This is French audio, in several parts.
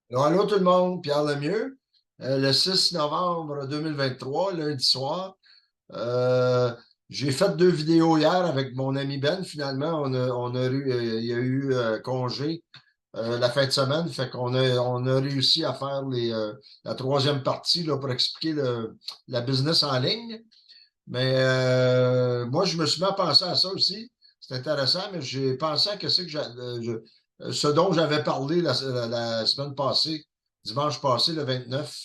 Alors, allô tout le monde, Pierre Lemieux. Le 6 novembre 2023, lundi soir. Euh, j'ai fait deux vidéos hier avec mon ami Ben. Finalement, il y a eu congé la fin de semaine. Fait qu'on a réussi à faire la troisième partie là, pour expliquer la business en ligne. Mais moi, je me suis mis à penser à ça aussi. C'est intéressant, mais j'ai pensé à ce dont j'avais parlé la semaine passée, dimanche passé, le 29,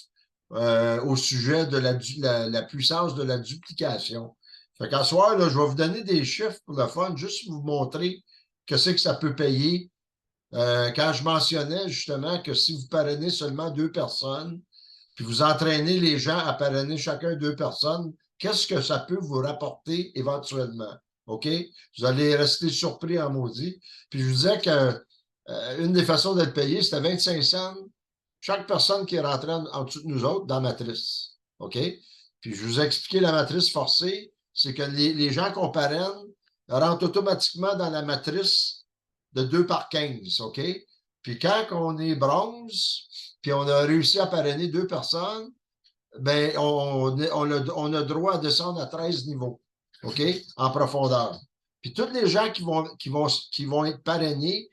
au sujet de la puissance de la duplication. Fait qu'à soir, là, je vais vous donner des chiffres pour le fun, juste pour vous montrer que c'est que ça peut payer. Quand je mentionnais justement que si vous parrainez seulement deux personnes, puis vous entraînez les gens à parrainer chacun deux personnes, qu'est-ce que ça peut vous rapporter éventuellement? OK? Vous allez rester surpris en maudit. Puis je vous disais que une des façons d'être payé, c'était 25 cents chaque personne qui est rentrée en dessous de nous autres dans la matrice. OK? Puis je vous ai expliqué la matrice forcée, c'est que les gens qu'on parraine rentrent automatiquement dans la matrice de 2 par 15. OK? Puis quand on est bronze, puis on a réussi à parrainer deux personnes, ben, on a droit à descendre à 13 niveaux, OK, en profondeur. Puis tous les gens qui vont être parrainés,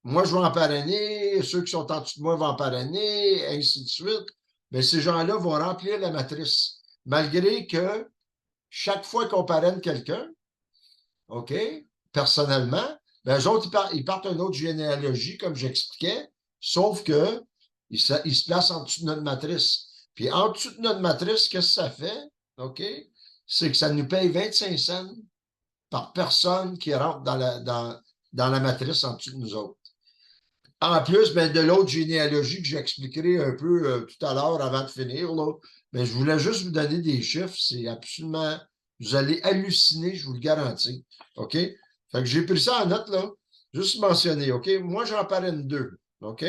moi, je vais en parrainer, ceux qui sont en dessous de moi vont en parrainer, ainsi de suite. Mais ces gens-là vont remplir la matrice, malgré que chaque fois qu'on parraine quelqu'un, OK, personnellement, ben, eux autres, ils partent une autre généalogie, comme j'expliquais, sauf que ils se placent en dessous de notre matrice. Puis en dessous de notre matrice, qu'est-ce que ça fait? OK? C'est que ça nous paye 25 cents par personne qui rentre dans la matrice en dessous de nous autres. En plus, ben, de l'autre généalogie que j'expliquerai un peu tout à l'heure avant de finir, là, ben, je voulais juste vous donner des chiffres. C'est absolument. Vous allez halluciner, je vous le garantis. OK? Fait que j'ai pris ça en note, là. Juste mentionner, OK? Moi, j'en parraine deux. OK?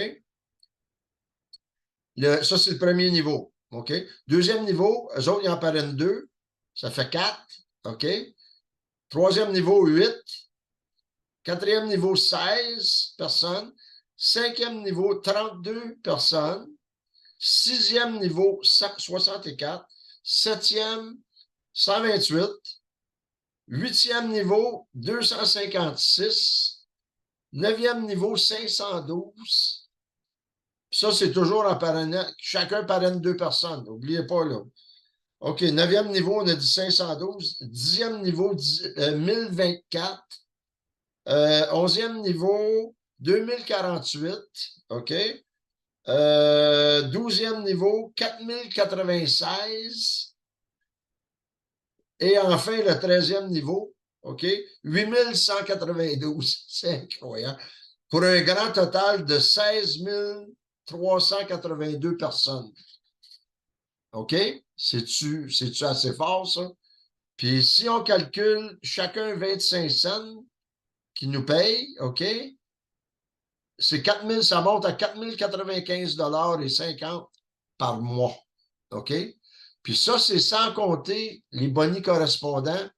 Ça, c'est le premier niveau. OK? Deuxième niveau, eux autres, ils en parrainent deux. Ça fait quatre. OK? Troisième niveau, 8. Quatrième niveau, 16 personnes. Cinquième niveau, 32 personnes. Sixième niveau, 64. Septième, 128. Huitième niveau, 256. Neuvième niveau, 512. Ça, c'est toujours en parrainant. Chacun parraine deux personnes. N'oubliez pas, là. OK, neuvième niveau, on a dit 512. Dixième niveau, 1024. Onzième niveau, 2048. OK? 12e niveau, 4096. Et enfin, le 13e niveau, OK, 8192. C'est incroyable. Pour un grand total de 16 382 personnes. OK? C'est-tu assez fort, ça? Puis si on calcule chacun 25 cents qui nous paye, OK? C'est 4000, ça monte à 4095 et 50 par mois. OK? Puis ça, c'est sans compter les bonis correspondants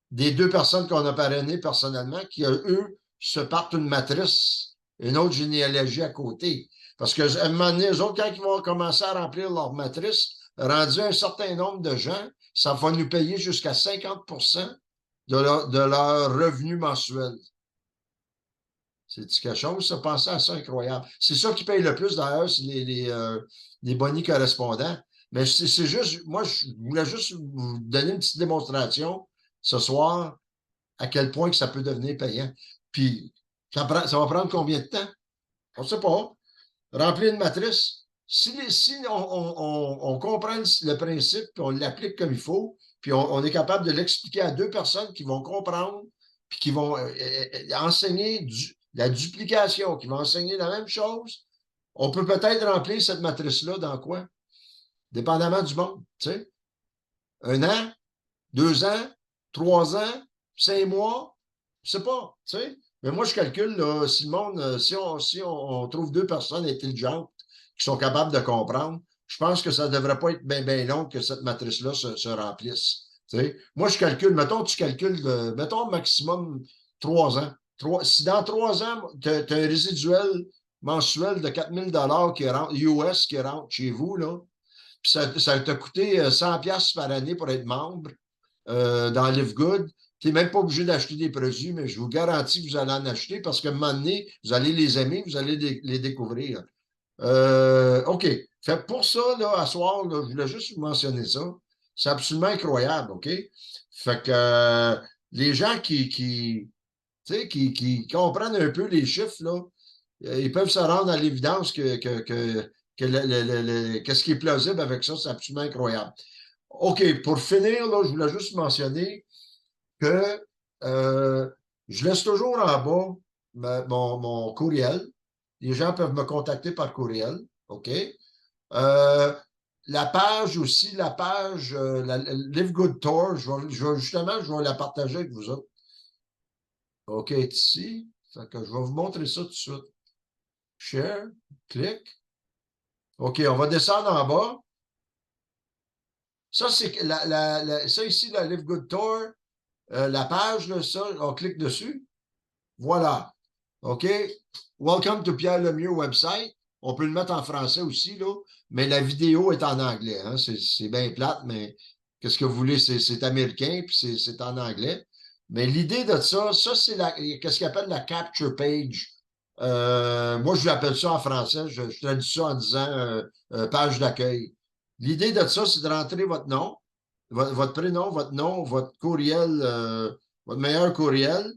des deux personnes qu'on a parrainées personnellement, qui, eux, se partent une matrice, une autre généalogie à côté. Parce qu'à un moment donné, eux autres, quand ils vont commencer à remplir leur matrice, rendu un certain nombre de gens, ça va nous payer jusqu'à 50 de leur revenu mensuel. C'est quelque chose, ça, penser à ça, incroyable. C'est ça qui paye le plus, d'ailleurs, c'est les bonis correspondants. Mais c'est juste, moi, je voulais juste vous donner une petite démonstration ce soir à quel point que ça peut devenir payant. Puis, ça va prendre combien de temps? On ne sait pas. Remplir une matrice. Si on comprend le principe, puis on l'applique comme il faut, puis on est capable de l'expliquer à deux personnes qui vont comprendre, puis qui vont enseigner la duplication, qui vont enseigner la même chose, on peut peut-être remplir cette matrice-là dans quoi? Dépendamment du monde. Tu sais? Un an, 2 ans, 3 ans, 5 mois, je sais pas. Tu sais? Mais moi, je calcule, là, si le monde, si on trouve deux personnes intelligentes qui sont capables de comprendre, je pense que ça ne devrait pas être bien long que cette matrice-là se remplisse. Tu sais? Moi, je calcule, mettons, tu calcules, mettons, maximum 3 ans. Si dans 3 ans, tu as un résiduel mensuel de 4 000 qui rentre, US qui rentre chez vous, là. Puis ça t'a coûté 100$ par année pour être membre dans LiveGood. Tu n'es même pas obligé d'acheter des produits, mais je vous garantis que vous allez en acheter parce qu'à un moment donné, vous allez les aimer, vous allez les découvrir. OK. Fait pour ça, là, à soir, là, je voulais juste vous mentionner ça. C'est absolument incroyable, OK? Fait que les gens tu sais, qui comprennent un peu les chiffres, là, ils peuvent se rendre à l'évidence qu'est-ce qui est plausible avec ça, c'est absolument incroyable. OK, pour finir, là, je voulais juste mentionner que je laisse toujours en bas mon courriel. Les gens peuvent me contacter par courriel. OK? Euh, la page aussi, la page Live Good Tour, justement, je vais la partager avec vous autres. OK, ici. Fait que je vais vous montrer ça tout de suite. Share, clic. OK, on va descendre en bas. Ça, c'est ça ici, la Live Good Tour, la page, là, ça, on clique dessus. Voilà. OK? Welcome to Pierre Lemieux website. On peut le mettre en français aussi, là, mais la vidéo est en anglais. Hein? C'est bien plate, mais qu'est-ce que vous voulez? C'est américain, puis c'est en anglais. Mais l'idée de ça, c'est qu'est-ce qu'on appelle la capture page. Moi, je l'appelle ça en français, je traduis ça en disant page d'accueil. L'idée de ça, c'est de rentrer votre nom, votre prénom, votre nom, votre courriel, votre meilleur courriel.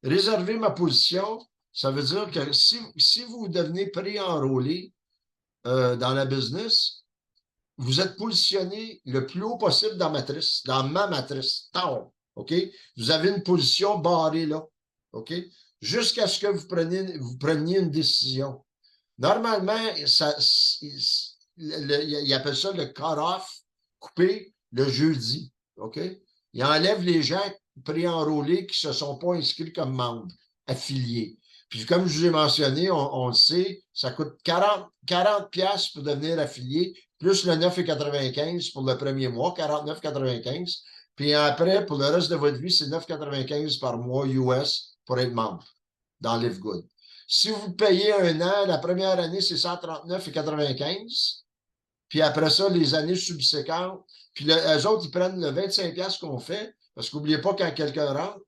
Réserver ma position, ça veut dire que si vous devenez pré-enrôlé dans la business, vous êtes positionné le plus haut possible dans ma matrice. OK? Vous avez une position barrée là. OK? Jusqu'à ce que vous preniez une décision. Normalement, il appelle ça le cut-off, coupé le jeudi. OK? Il enlève les gens pré-enrôlés qui ne se sont pas inscrits comme membres affiliés. Puis comme je vous ai mentionné, on le sait, ça coûte 40 piastres pour devenir affilié, plus le 9,95 pour le premier mois, 49,95. Puis après, pour le reste de votre vie, c'est 9,95 par mois US pour être membre dans LiveGood. Si vous payez un an, la première année, c'est 139,95. Puis après ça, les années subséquentes, puis eux autres, ils prennent le 25$ qu'on fait, parce qu'oubliez pas, quand quelqu'un rentre,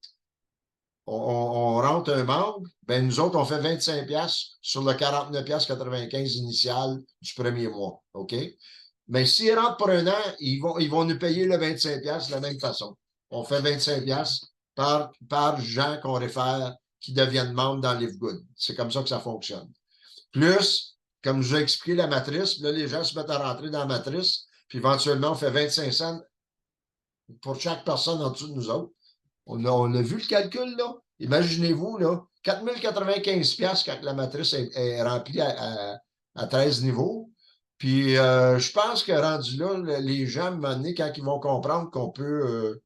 on rentre un membre, ben nous autres, on fait 25$ sur le 49,95$ initial du premier mois. OK? Mais s'ils rentrent pour un an, ils vont nous payer le 25$ de la même façon. On fait 25$ par gens qu'on réfère qui deviennent membres dans LiveGood. C'est comme ça que ça fonctionne. Plus, comme je vous ai expliqué la matrice, là, les gens se mettent à rentrer dans la matrice, puis éventuellement, on fait 25 cents pour chaque personne en dessous de nous autres. On a vu le calcul, là. Imaginez-vous, là, 4 095$ quand la matrice est remplie à 13 niveaux. Puis, je pense que rendu là, les gens, à un moment donné, quand ils vont comprendre qu'on peut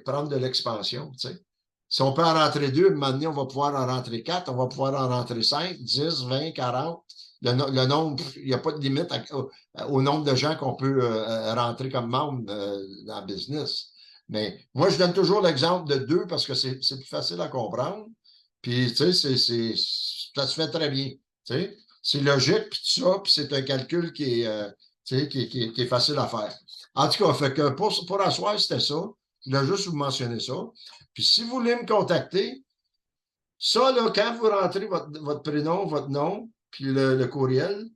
prendre de l'expansion, tu sais. Si on peut en rentrer deux, à un moment donné, on va pouvoir en rentrer quatre, on va pouvoir en rentrer 5, 10, 20, 40. Le nombre, il n'y a pas de limite au nombre de gens qu'on peut rentrer comme membre dans le business. Mais moi, je donne toujours l'exemple de deux parce que c'est plus facile à comprendre. Puis, tu sais, ça se fait très bien. Tu sais, c'est logique, puis tout ça, puis c'est un calcul tu sais, qui est facile à faire. En tout cas, fait que pour asseoir, c'était ça. Je voulais juste vous mentionner ça. Puis, si vous voulez me contacter, ça, là, quand vous rentrez votre prénom, votre nom, puis le courriel,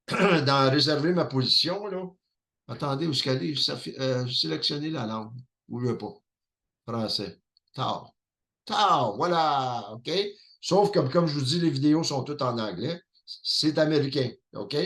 dans réserver ma position, là, attendez, où est-ce qu'elle est? Sélectionner la langue. Ou le pas. Français. Tard. Tard, voilà. OK? Sauf que, comme je vous dis, les vidéos sont toutes en anglais. C'est américain. OK?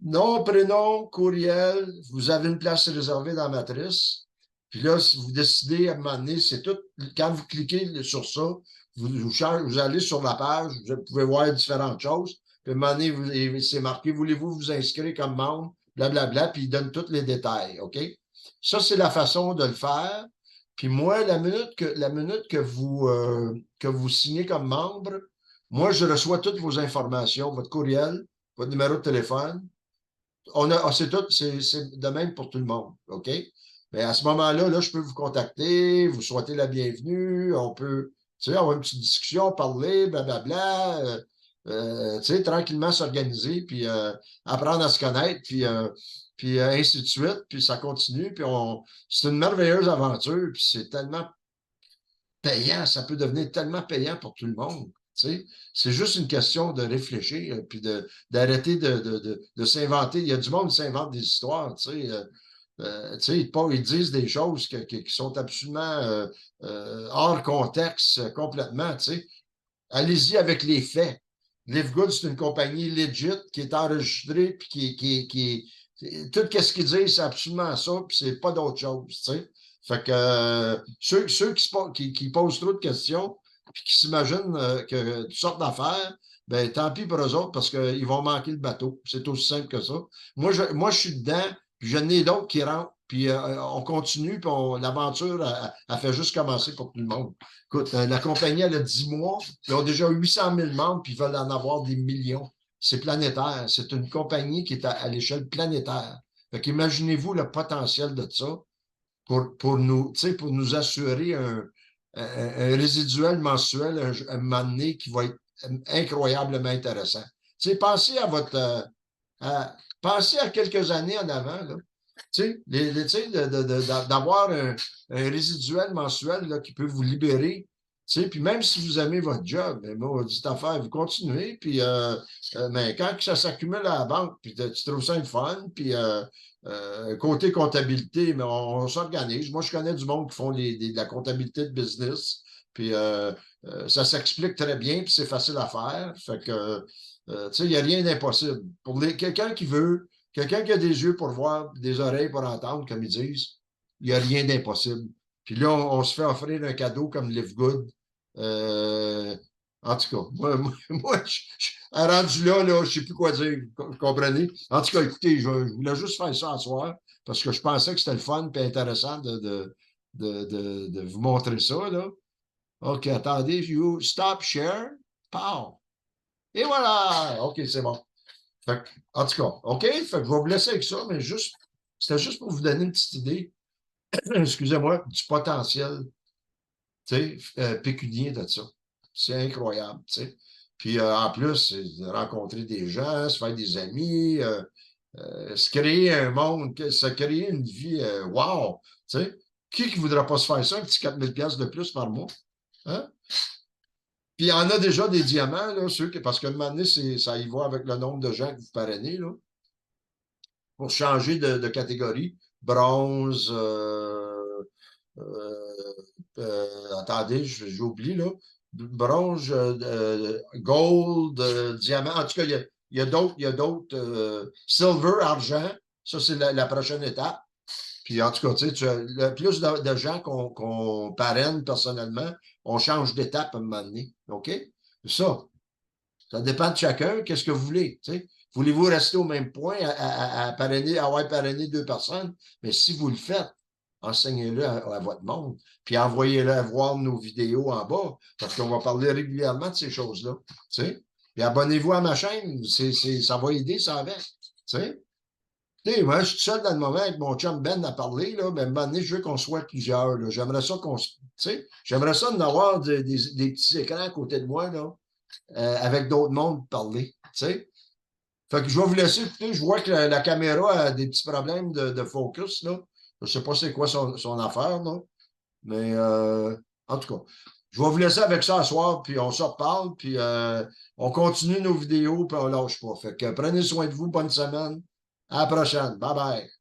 Nom, prénom, courriel, vous avez une place réservée dans la matrice. Puis là, si vous décidez à un moment donné, c'est tout. Quand vous cliquez sur ça, vous allez sur la page, vous pouvez voir différentes choses. Puis à un moment donné, c'est marqué, voulez-vous vous inscrire comme membre, blablabla, puis il donne tous les détails. OK? Ça, c'est la façon de le faire. Puis moi, la minute que vous signez comme membre, moi, je reçois toutes vos informations, votre courriel, votre numéro de téléphone. C'est tout, c'est de même pour tout le monde. OK? Mais à ce moment-là, là, je peux vous contacter, vous souhaiter la bienvenue, on peut, tu sais, avoir une petite discussion, parler, blablabla. tu sais, tranquillement s'organiser, puis apprendre à se connaître, puis ainsi de suite, puis ça continue, puis c'est une merveilleuse aventure, puis c'est tellement payant, ça peut devenir tellement payant pour tout le monde. Tu sais. C'est juste une question de réfléchir, puis d'arrêter de s'inventer. Il y a du monde qui s'invente des histoires, tu sais. Ils disent des choses qui sont absolument hors contexte complètement. Tu sais. Allez-y avec les faits. Live Good, c'est une compagnie legit qui est enregistrée, puis tout ce qu'ils disent, c'est absolument ça, puis c'est pas d'autre chose. Tu sais. Fait que ceux qui posent trop de questions, puis qui s'imaginent que toutes sortes d'affaires, ben tant pis pour eux autres, parce qu'ils vont manquer le bateau. C'est aussi simple que ça. Moi, je suis dedans, puis j'en ai d'autres qui rentrent, puis on continue, puis l'aventure, elle fait juste commencer pour tout le monde. Écoute, la compagnie, elle a 10 mois, ils ont déjà 800 000 membres, puis ils veulent en avoir des millions. C'est planétaire. C'est une compagnie qui est à l'échelle planétaire. Fait qu'imaginez-vous le potentiel de ça pour nous assurer un résiduel mensuel un moment donné qui va être incroyablement intéressant. Pensez à pensez à quelques années en avant, là. D'avoir un résiduel mensuel là, qui peut vous libérer. Puis même si vous aimez votre job, mais moi, dit affaire, vous continuez, puis mais quand ça s'accumule à la banque, puis tu trouves ça une fun, puis côté comptabilité, mais on s'organise. Moi, je connais du monde qui font de la comptabilité de business, puis ça s'explique très bien, puis c'est facile à faire. Fait que, il n'y a rien d'impossible. Pour quelqu'un qui veut, quelqu'un qui a des yeux pour voir, des oreilles pour entendre, comme ils disent, il n'y a rien d'impossible. Puis là, on se fait offrir un cadeau comme Live Good. Euh, en tout cas, moi rendu là, je ne sais plus quoi dire, vous comprenez? En tout cas, écoutez, je voulais juste faire ça ce soir parce que je pensais que c'était le fun et intéressant de vous montrer ça, là. OK, attendez, you stop, share, pow. Et voilà! OK, c'est bon. Fait en tout cas, OK, fait que je vais vous laisser avec ça, mais c'était juste pour vous donner une petite idée, excusez-moi, du potentiel pécunier de ça. C'est incroyable. T'sais. Puis en plus, c'est de rencontrer des gens, se faire des amis, se créer un monde, se créer une vie, wow! T'sais. Qui ne voudra pas se faire ça, un petit 4 000 $ de plus par mois? Hein? Puis il y en a déjà des diamants, là, parce qu'à un moment donné, ça y va avec le nombre de gens que vous parrainez, là, pour changer de catégorie. Bronze, attendez, j'oublie, là. Bronze, gold, diamant. En tout cas, il y a d'autres. Silver, argent, ça, c'est la prochaine étape. Puis en tout cas, le plus de gens qu'on parraine personnellement, on change d'étape à un moment donné. OK? Ça dépend de chacun. Qu'est-ce que vous voulez? T'sais? Voulez-vous rester au même point à parrainer, à avoir parrainé 2 personnes? Mais si vous le faites, enseignez-le à votre monde, puis envoyez-le voir nos vidéos en bas, parce qu'on va parler régulièrement de ces choses-là. Puis abonnez-vous à ma chaîne, ça va aider ça avec. T'sais? Moi, je suis seul dans le moment avec mon chum Ben à parler, là, mais à un moment donné, je veux qu'on soit plusieurs. J'aimerais ça j'aimerais ça d'avoir des petits écrans à côté de moi, là, avec d'autres mondes parler. Fait que je vais vous laisser. Écoutez, je vois que la caméra a des petits problèmes de focus, là. Je ne sais pas c'est quoi son affaire, là. Mais en tout cas, je vais vous laisser avec ça ce soir, puis on se reparle, puis on continue nos vidéos, puis on lâche pas. Fait que prenez soin de vous, bonne semaine. À la prochaine. Bye bye.